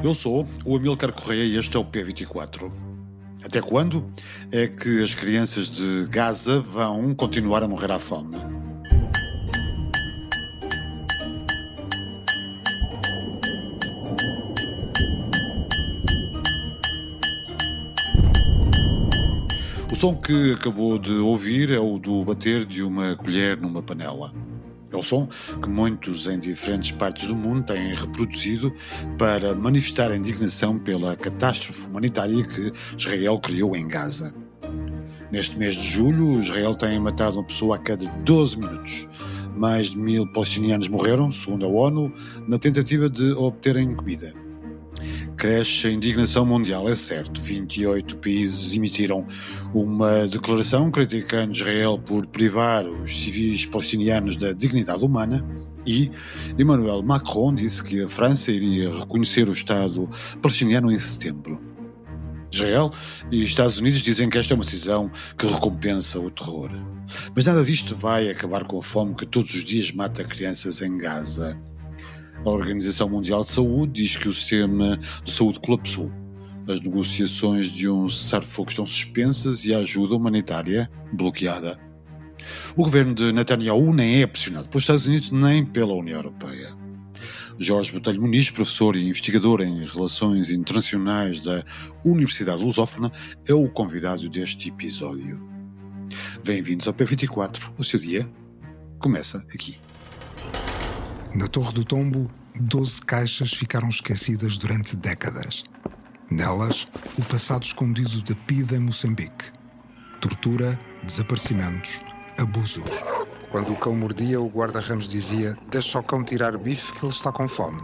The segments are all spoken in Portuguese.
Eu sou o Amílcar Correia e este é o P24. Até quando é que as crianças de Gaza vão continuar a morrer à fome? O som que acabou de ouvir é o do bater de uma colher numa panela. É o som que muitos em diferentes partes do mundo têm reproduzido para manifestar a indignação pela catástrofe humanitária que Israel criou em Gaza. Neste mês de julho, Israel tem matado uma pessoa a cada 12 minutos. Mais de 1000 palestinianos morreram, segundo a ONU, na tentativa de obterem comida. Cresce a indignação mundial, é certo. 28 países emitiram uma declaração criticando Israel por privar os civis palestinianos da dignidade humana e Emmanuel Macron disse que a França iria reconhecer o Estado palestiniano em setembro. Israel e Estados Unidos dizem que esta é uma decisão que recompensa o terror. Mas nada disto vai acabar com a fome que todos os dias mata crianças em Gaza. A Organização Mundial de Saúde diz que o sistema de saúde colapsou. As negociações de um cessar-fogo estão suspensas e a ajuda humanitária bloqueada. O governo de Netanyahu nem é pressionado pelos Estados Unidos nem pela União Europeia. Jorge Botelho Muniz, professor e investigador em Relações Internacionais da Universidade Lusófona, é o convidado deste episódio. Bem-vindos ao P24. O seu dia começa aqui. Na Torre do Tombo, 12 caixas ficaram esquecidas durante décadas. Nelas, o passado escondido da PIDE em Moçambique. Tortura, desaparecimentos, abusos. Quando o cão mordia, o guarda-ramos dizia: "Deixa o cão tirar bife que ele está com fome."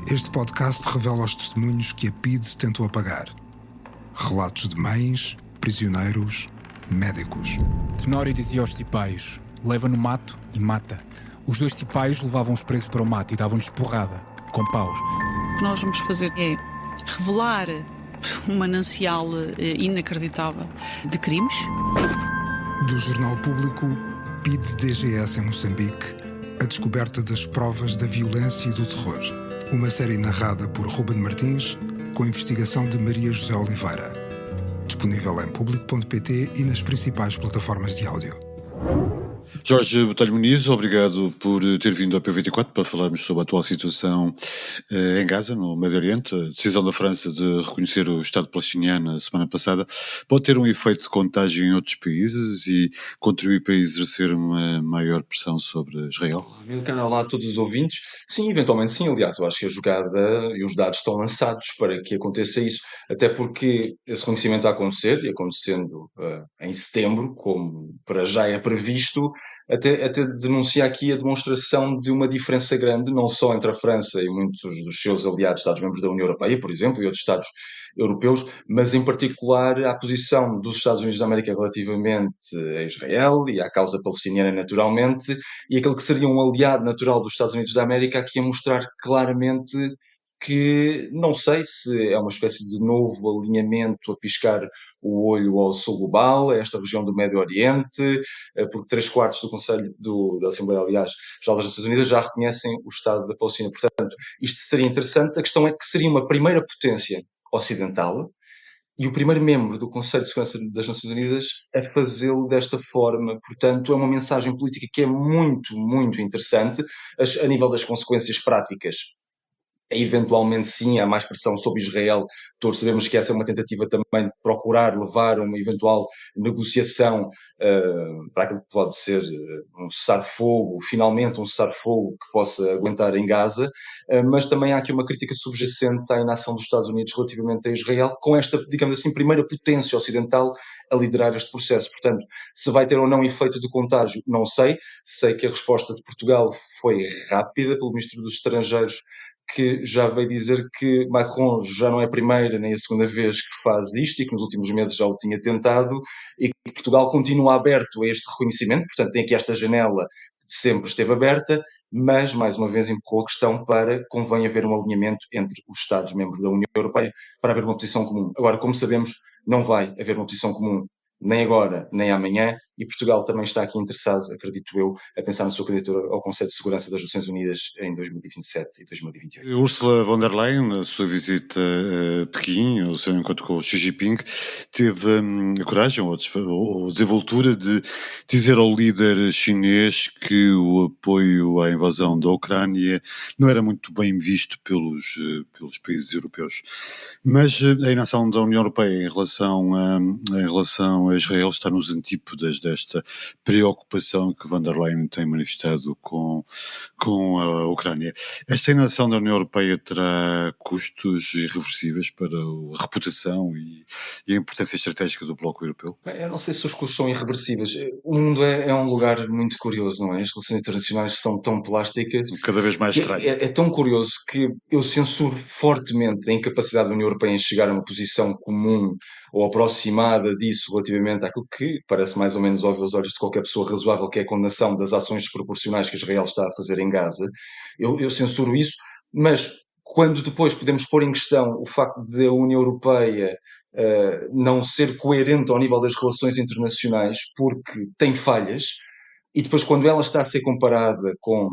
Este podcast revela os testemunhos que a PIDE tentou apagar. Relatos de mães, prisioneiros, médicos. Tenório dizia aos cipaios: "Leva no mato e mata." Os dois cipaios levavam os presos para o mato e davam-lhes porrada, com paus. O que nós vamos fazer é revelar um manancial inacreditável de crimes. Do Jornal Público, PIDE-DGS em Moçambique, a descoberta das provas da violência e do terror. Uma série narrada por Ruben Martins, com investigação de Maria José Oliveira. Disponível em público.pt e nas principais plataformas de áudio. Jorge Botelho Muniz, obrigado por ter vindo ao P24 para falarmos sobre a atual situação em Gaza, no Médio Oriente. A decisão da França de reconhecer o Estado palestiniano na semana passada pode ter um efeito de contágio em outros países e contribuir para exercer uma maior pressão sobre Israel? Olá a todos os ouvintes. Sim, eventualmente sim. Aliás, eu acho que a jogada e os dados estão lançados para que aconteça isso, até porque esse reconhecimento está a acontecer, e acontecendo em setembro, como para já é previsto, até denuncia aqui a demonstração de uma diferença grande, não só entre a França e muitos dos seus aliados, Estados-membros da União Europeia, por exemplo, e outros Estados europeus, mas em particular a posição dos Estados Unidos da América relativamente a Israel e à causa palestiniana naturalmente, e aquele que seria um aliado natural dos Estados Unidos da América aqui a mostrar claramente que não sei se é uma espécie de novo alinhamento a piscar o olho ao sul global, a esta região do Médio Oriente, porque 3/4 do Conselho da Assembleia, aliás, Geral das Nações Unidas já reconhecem o Estado da Palestina. Portanto, isto seria interessante. A questão é que seria uma primeira potência ocidental e o primeiro membro do Conselho de Segurança das Nações Unidas a fazê-lo desta forma. Portanto, é uma mensagem política que é muito, muito interessante a nível das consequências práticas. Eventualmente sim, há mais pressão sobre Israel. Todos sabemos que essa é uma tentativa também de procurar levar uma eventual negociação para aquilo que pode ser um cessar-fogo, finalmente um cessar-fogo que possa aguentar em Gaza, mas também há aqui uma crítica subjacente à inação dos Estados Unidos relativamente a Israel, com esta, digamos assim, primeira potência ocidental a liderar este processo. Portanto, se vai ter ou não efeito de contágio, não sei. Sei que a resposta de Portugal foi rápida pelo Ministro dos Estrangeiros, que já veio dizer que Macron já não é a primeira nem a segunda vez que faz isto e que nos últimos meses já o tinha tentado e que Portugal continua aberto a este reconhecimento, portanto tem aqui esta janela que sempre esteve aberta, mas mais uma vez empurrou a questão para convém haver um alinhamento entre os Estados-membros da União Europeia para haver uma posição comum. Agora, como sabemos, não vai haver uma posição comum nem agora nem amanhã, e Portugal também está aqui interessado, acredito eu, a pensar na sua candidatura ao Conselho de Segurança das Nações Unidas em 2027 e 2028. Ursula von der Leyen, na sua visita a Pequim, o seu encontro com o Xi Jinping, teve a coragem ou a desenvoltura de dizer ao líder chinês que o apoio à invasão da Ucrânia não era muito bem visto pelos países europeus. Mas a inação da União Europeia em relação a Israel está nos antípodas desta preocupação que von der Leyen tem manifestado com a Ucrânia. Esta inação da União Europeia terá custos irreversíveis para a reputação e a importância estratégica do Bloco Europeu? Eu não sei se os custos são irreversíveis. O mundo é um lugar muito curioso, não é? As relações internacionais são tão plásticas. Cada vez mais estranho. É tão curioso que eu censuro fortemente a incapacidade da União Europeia em chegar a uma posição comum ou aproximada disso relativamente àquilo que parece mais ou menos óbvio aos olhos de qualquer pessoa razoável, que é a condenação das ações desproporcionais que Israel está a fazer em Gaza. Eu censuro isso, mas quando depois podemos pôr em questão o facto de a União Europeia não ser coerente ao nível das relações internacionais porque tem falhas, e depois quando ela está a ser comparada com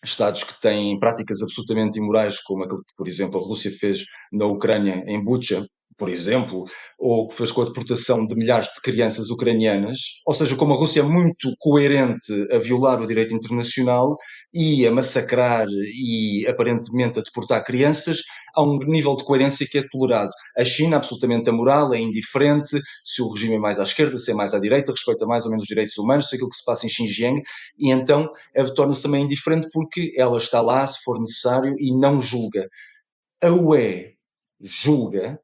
Estados que têm práticas absolutamente imorais, como aquilo que, por exemplo, a Rússia fez na Ucrânia, em Bucha, por exemplo, ou que fez com a deportação de milhares de crianças ucranianas, ou seja, como a Rússia é muito coerente a violar o direito internacional e a massacrar e aparentemente a deportar crianças, há um nível de coerência que é tolerado. A China, absolutamente amoral, é indiferente se o regime é mais à esquerda, se é mais à direita, respeita mais ou menos os direitos humanos, se aquilo que se passa em Xinjiang, e então torna-se também indiferente porque ela está lá, se for necessário, e não julga. A UE julga,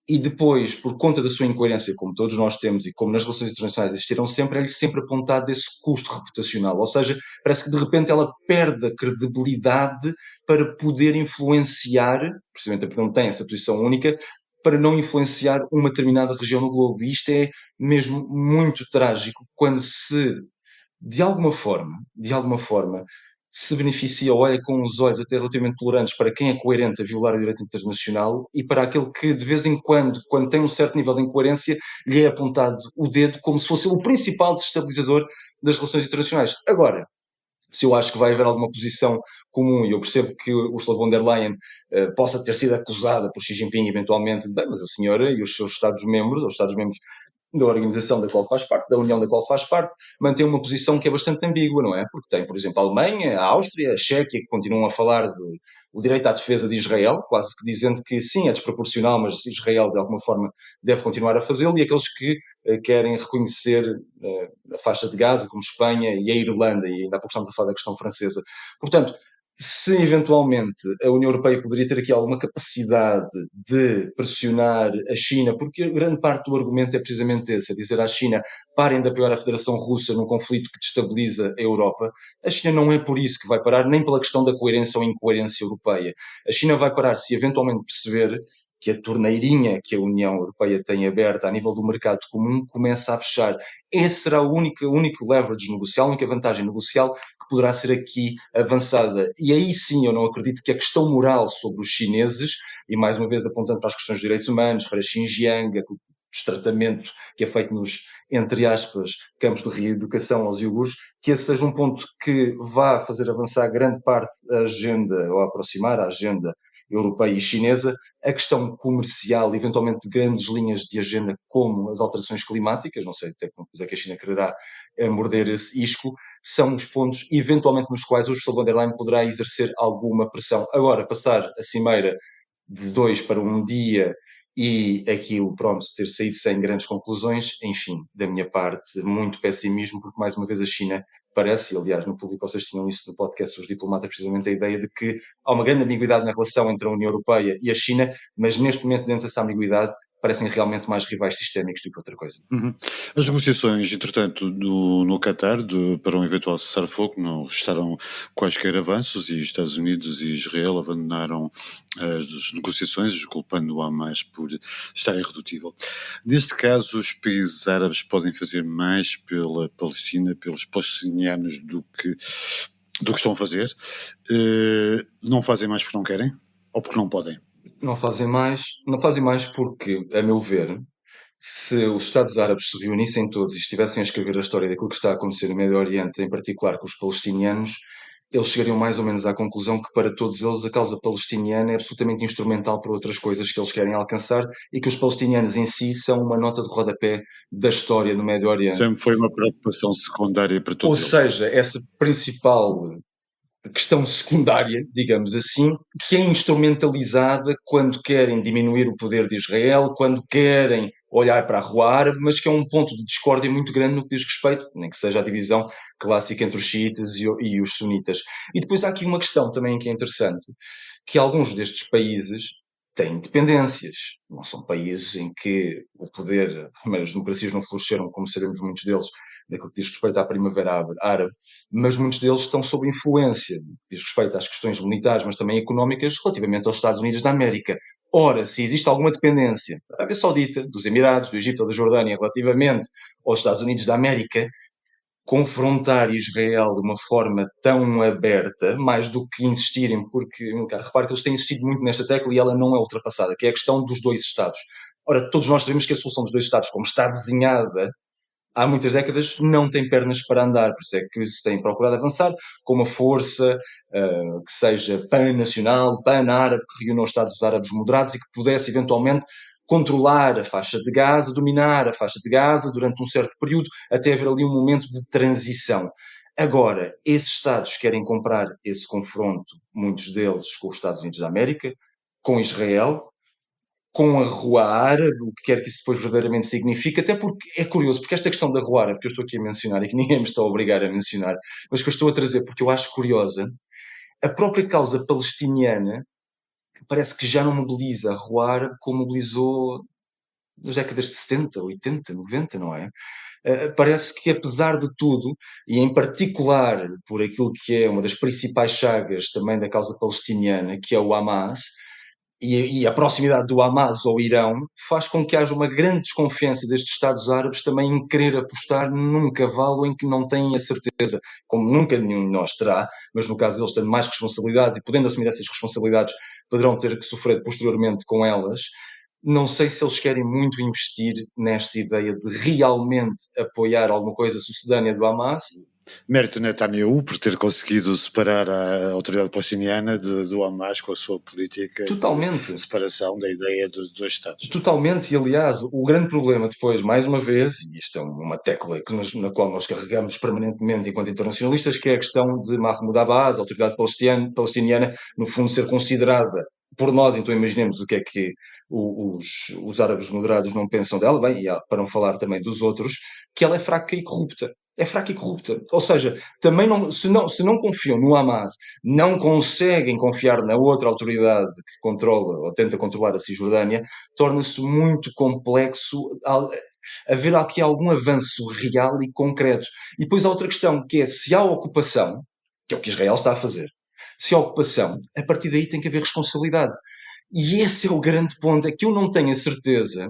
e depois, por conta da sua incoerência, como todos nós temos e como nas relações internacionais existiram sempre, é-lhe sempre apontado esse custo reputacional. Ou seja, parece que de repente ela perde a credibilidade para poder influenciar, precisamente porque não tem essa posição única, para não influenciar uma determinada região no globo. E isto é mesmo muito trágico quando se, de alguma forma, se beneficia ou olha com os olhos até relativamente tolerantes para quem é coerente a violar o direito internacional e para aquele que, de vez em quando tem um certo nível de incoerência, lhe é apontado o dedo como se fosse o principal desestabilizador das relações internacionais. Agora, se eu acho que vai haver alguma posição comum, e eu percebo que Ursula von der Leyen possa ter sido acusada por Xi Jinping eventualmente de, bem, mas a senhora e os seus Estados-membros, os Estados-membros da organização da qual faz parte, da União da qual faz parte, mantém uma posição que é bastante ambígua, não é? Porque tem, por exemplo, a Alemanha, a Áustria, a Chequia, que continuam a falar do direito à defesa de Israel, quase que dizendo que sim, é desproporcional, mas Israel, de alguma forma, deve continuar a fazê-lo, e aqueles que querem reconhecer a faixa de Gaza, como Espanha e a Irlanda, e ainda há pouco estamos a falar da questão francesa. Portanto, se eventualmente a União Europeia poderia ter aqui alguma capacidade de pressionar a China, porque grande parte do argumento é precisamente esse, é dizer à China, parem de apoiar a Federação Russa num conflito que destabiliza a Europa. A China não é por isso que vai parar, nem pela questão da coerência ou incoerência europeia. A China vai parar se eventualmente perceber que a torneirinha que a União Europeia tem aberta a nível do mercado comum começa a fechar. Esse será o único leverage negocial, a única vantagem negocial que poderá ser aqui avançada. E aí sim eu não acredito que a questão moral sobre os chineses, e mais uma vez apontando para as questões dos direitos humanos, para Xinjiang, o destratamento que é feito nos, entre aspas, campos de reeducação aos iogures, que esse seja um ponto que vá fazer avançar grande parte da agenda, ou aproximar a agenda europeia e chinesa. A questão comercial, eventualmente grandes linhas de agenda como as alterações climáticas, não sei até quando é que a China quererá morder esse isco, são os pontos eventualmente nos quais o Ursula von der Leyen poderá exercer alguma pressão. Agora, passar a cimeira de 2 para 1 dia e aquilo, pronto, ter saído sem grandes conclusões, enfim, da minha parte, muito pessimismo, porque mais uma vez a China parece, e aliás no público vocês tinham isso no podcast Os Diplomatas, precisamente a ideia de que há uma grande ambiguidade na relação entre a União Europeia e a China, mas neste momento dentro dessa ambiguidade parecem realmente mais rivais sistémicos do que outra coisa. Uhum. As negociações, entretanto, no Qatar para um eventual cessar-fogo não restaram quaisquer avanços e Estados Unidos e Israel abandonaram as negociações, culpando o Hamas por estar irredutível. Neste caso, os países árabes podem fazer mais pela Palestina, pelos palestinianos do que estão a fazer. Não fazem mais porque não querem ou porque não podem? Não fazem mais porque, a meu ver, se os Estados Árabes se reunissem todos e estivessem a escrever a história daquilo que está a acontecer no Médio Oriente, em particular com os palestinianos, eles chegariam mais ou menos à conclusão que para todos eles a causa palestiniana é absolutamente instrumental para outras coisas que eles querem alcançar e que os palestinianos em si são uma nota de rodapé da história do Médio Oriente. Sempre foi uma preocupação secundária para Ou todos eles. seja, essa principal questão secundária, digamos assim, que é instrumentalizada quando querem diminuir o poder de Israel, quando querem olhar para a rua árabe, mas que é um ponto de discórdia muito grande no que diz respeito, nem que seja a divisão clássica entre os xiitas e os sunitas. E depois há aqui uma questão também que é interessante, que alguns destes países têm independências. Não são países em que o poder, as democracias não floresceram, como sabemos muitos deles, daquilo que diz respeito à Primavera Árabe, mas muitos deles estão sob influência, diz respeito às questões militares, mas também económicas, relativamente aos Estados Unidos da América. Ora, se existe alguma dependência da Arábia Saudita, dos Emirados, do Egito ou da Jordânia relativamente aos Estados Unidos da América, confrontar Israel de uma forma tão aberta, mais do que insistirem, porque, cara, repare que eles têm insistido muito nesta tecla e ela não é ultrapassada, que é a questão dos dois Estados. Ora, todos nós sabemos que a solução dos dois Estados, como está desenhada há muitas décadas, não tem pernas para andar, por isso é que se tem procurado avançar com uma força que seja pan-nacional, pan-árabe, que reúna os Estados Árabes moderados e que pudesse eventualmente controlar a faixa de Gaza, dominar a faixa de Gaza durante um certo período, até haver ali um momento de transição. Agora, esses Estados querem comprar esse confronto, muitos deles com os Estados Unidos da América, com Israel, com a rua árabe, o que quer que isso depois verdadeiramente signifique, até porque é curioso, porque esta questão da rua árabe que eu estou aqui a mencionar e que ninguém me está a obrigar a mencionar, mas que eu estou a trazer porque eu acho curiosa, a própria causa palestiniana parece que já não mobiliza a rua árabe como mobilizou nas décadas de 70, 80, 90, não é? Parece que apesar de tudo, e em particular por aquilo que é uma das principais chagas também da causa palestiniana, que é o Hamas, e a proximidade do Hamas ao Irão faz com que haja uma grande desconfiança destes Estados Árabes também em querer apostar num cavalo em que não têm a certeza, como nunca nenhum de nós terá, mas no caso deles tendo mais responsabilidades e podendo assumir essas responsabilidades, poderão ter que sofrer posteriormente com elas. Não sei se eles querem muito investir nesta ideia de realmente apoiar alguma coisa sucedânea do Hamas. Mérito Netanyahu por ter conseguido separar a autoridade palestiniana do Hamas com a sua política Totalmente. de separação da ideia de dois Estados. Totalmente, e aliás, o grande problema depois, mais uma vez, e isto é uma tecla na qual nós carregamos permanentemente enquanto internacionalistas, que é a questão de Mahmoud Abbas, a autoridade palestiniana, no fundo ser considerada por nós, então imaginemos o que é que os árabes moderados não pensam dela, bem, e para não falar também dos outros, que ela é fraca e corrupta. É fraca e corrupta. Ou seja, também se não confiam no Hamas, não conseguem confiar na outra autoridade que controla ou tenta controlar a Cisjordânia, torna-se muito complexo haver aqui algum avanço real e concreto. E depois há outra questão, que é se há ocupação, que é o que Israel está a fazer, se há ocupação, a partir daí tem que haver responsabilidade. E esse é o grande ponto, é que eu não tenho a certeza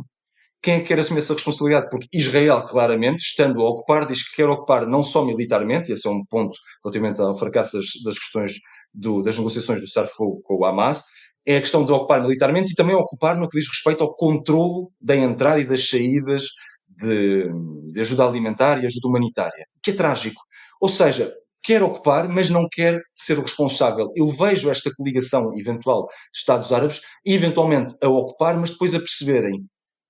quem é que quer assumir essa responsabilidade, porque Israel, claramente, estando a ocupar, diz que quer ocupar não só militarmente, e esse é um ponto relativamente ao fracasso das questões das negociações do cessar-fogo com o Hamas, é a questão de ocupar militarmente e também ocupar no que diz respeito ao controlo da entrada e das saídas de ajuda alimentar e ajuda humanitária, que é trágico. Ou seja, quer ocupar, mas não quer ser o responsável. Eu vejo esta coligação eventual de Estados Árabes, eventualmente a ocupar, mas depois a perceberem,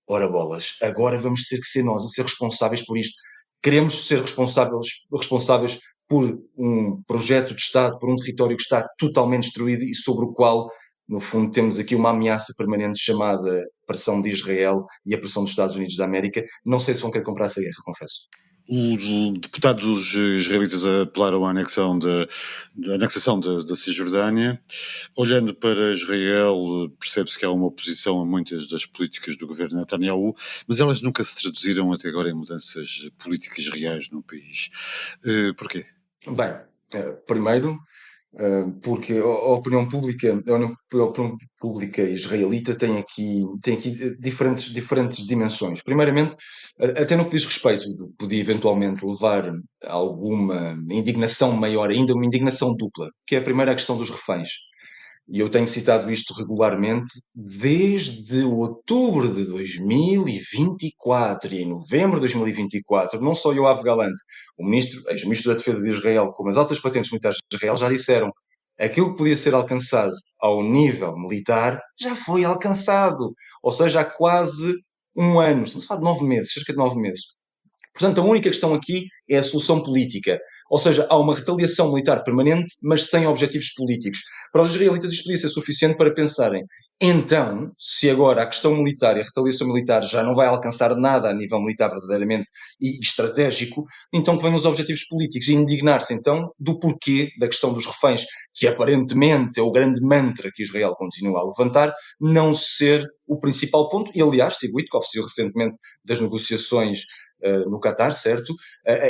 ora bolas, agora vamos ter que ser nós a ser responsáveis por isto. Queremos ser responsáveis por um projeto de Estado, por um território que está totalmente destruído e sobre o qual, no fundo, temos aqui uma ameaça permanente chamada pressão de Israel e a pressão dos Estados Unidos da América. Não sei se vão querer comprar essa guerra, confesso. Os deputados israelitas apelaram à anexação da Cisjordânia. Olhando para Israel, percebe-se que há uma oposição a muitas das políticas do governo Netanyahu, mas elas nunca se traduziram até agora em mudanças políticas reais no país. Porquê? Bem, primeiro, porque a opinião pública israelita tem aqui diferentes dimensões. Primeiramente, até no que diz respeito, podia eventualmente levar a alguma indignação maior, ainda uma indignação dupla, que é a primeira a questão dos reféns. e eu tenho citado isto regularmente, desde outubro de 2024 e em novembro de 2024, não só Yoav Gallant, ex-ministro da Defesa de Israel, como as altas patentes militares de Israel já disseram aquilo que podia ser alcançado ao nível militar já foi alcançado. Ou seja, há quase um ano, estamos a falar de 9 meses, cerca de 9 meses. Portanto, a única questão aqui é a solução política. Ou seja, há uma retaliação militar permanente, mas sem objetivos políticos. Para os israelitas isto podia ser suficiente para pensarem, então, se agora a questão militar e a retaliação militar já não vai alcançar nada a nível militar verdadeiramente e estratégico, então que venham os objetivos políticos e indignar-se então do porquê da questão dos reféns, que aparentemente é o grande mantra que Israel continua a levantar, não ser o principal ponto. E aliás, Steve Witkoff saiu recentemente das negociações no Qatar, certo?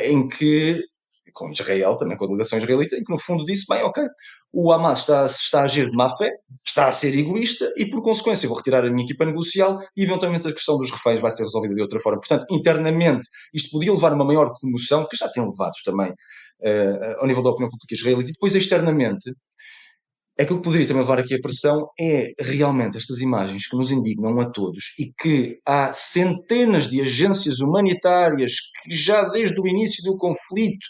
Em que, com Israel, também com a delegação israelita, em que no fundo disse, bem, ok, o Hamas está a agir de má fé, está a ser egoísta e por consequência vou retirar a minha equipa negocial e eventualmente a questão dos reféns vai ser resolvida de outra forma. Portanto, internamente, isto podia levar a uma maior comoção, que já tem levado também ao nível da opinião pública israelita, e depois externamente, aquilo que poderia também levar aqui a pressão é realmente estas imagens que nos indignam a todos e que há centenas de agências humanitárias que já desde o início do conflito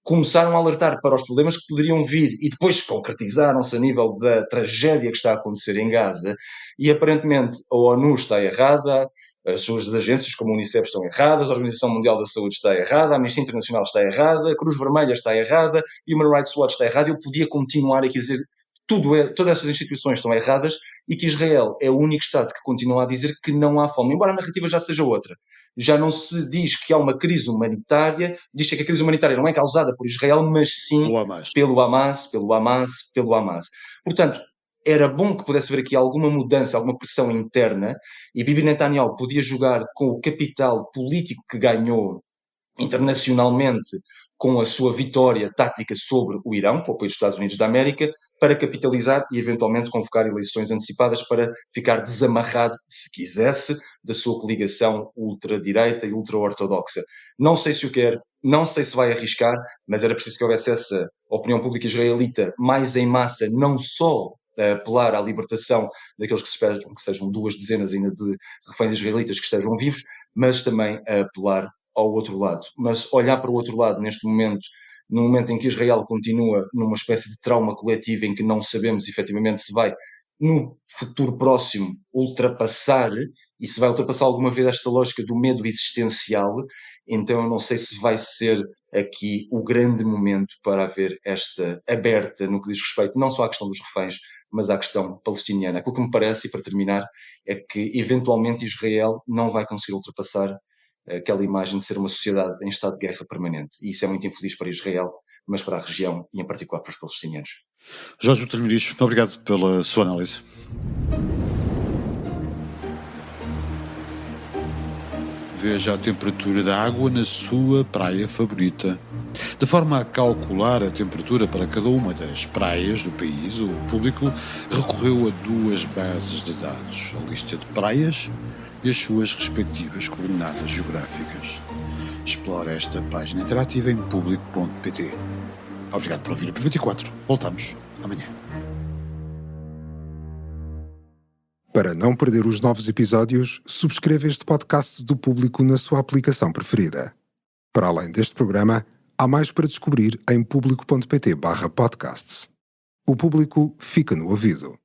começaram a alertar para os problemas que poderiam vir e depois concretizaram-se a nível da tragédia que está a acontecer em Gaza e aparentemente a ONU está errada, as suas agências como a Unicef estão erradas, a Organização Mundial da Saúde está errada, a Amnistia Internacional está errada, a Cruz Vermelha está errada, a Human Rights Watch está errada. Eu podia continuar aqui a dizer todas essas instituições estão erradas e que Israel é o único Estado que continua a dizer que não há fome, embora a narrativa já seja outra. Já não se diz que há uma crise humanitária, diz que a crise humanitária não é causada por Israel, mas sim pelo Hamas. Portanto, era bom que pudesse haver aqui alguma mudança, alguma pressão interna, e Bibi Netanyahu podia jogar com o capital político que ganhou internacionalmente com a sua vitória tática sobre o Irão, com o apoio dos Estados Unidos da América, para capitalizar e eventualmente convocar eleições antecipadas para ficar desamarrado, se quisesse, da sua coligação ultradireita e ultra-ortodoxa. Não sei se o quer, não sei se vai arriscar, mas era preciso que houvesse essa opinião pública israelita mais em massa, não só a apelar à libertação daqueles que se esperam que sejam 2 dezenas ainda de reféns israelitas que estejam vivos, mas também a apelar ao outro lado. Mas olhar para o outro lado neste momento, no momento em que Israel continua numa espécie de trauma coletivo em que não sabemos efetivamente se vai, no futuro próximo, ultrapassar e se vai ultrapassar alguma vez esta lógica do medo existencial, então eu não sei se vai ser aqui o grande momento para haver esta aberta no que diz respeito não só à questão dos reféns, mas à questão palestiniana. Aquilo que me parece, e para terminar, é que eventualmente Israel não vai conseguir ultrapassar aquela imagem de ser uma sociedade em estado de guerra permanente. E isso é muito infeliz para Israel, mas para a região e em particular para os palestinianos. Jorge Botelho Muniz, obrigado pela sua análise. Veja a temperatura da água na sua praia favorita. De forma a calcular a temperatura para cada uma das praias do país, o público recorreu a 2 bases de dados, a lista de praias e as suas respectivas coordenadas geográficas. Explore esta página interativa em público.pt. Obrigado por ouvir o P24. Voltamos amanhã. Para não perder os novos episódios, subscreva este podcast do Público na sua aplicação preferida. Para além deste programa, há mais para descobrir em público.pt/podcasts. O Público fica no ouvido.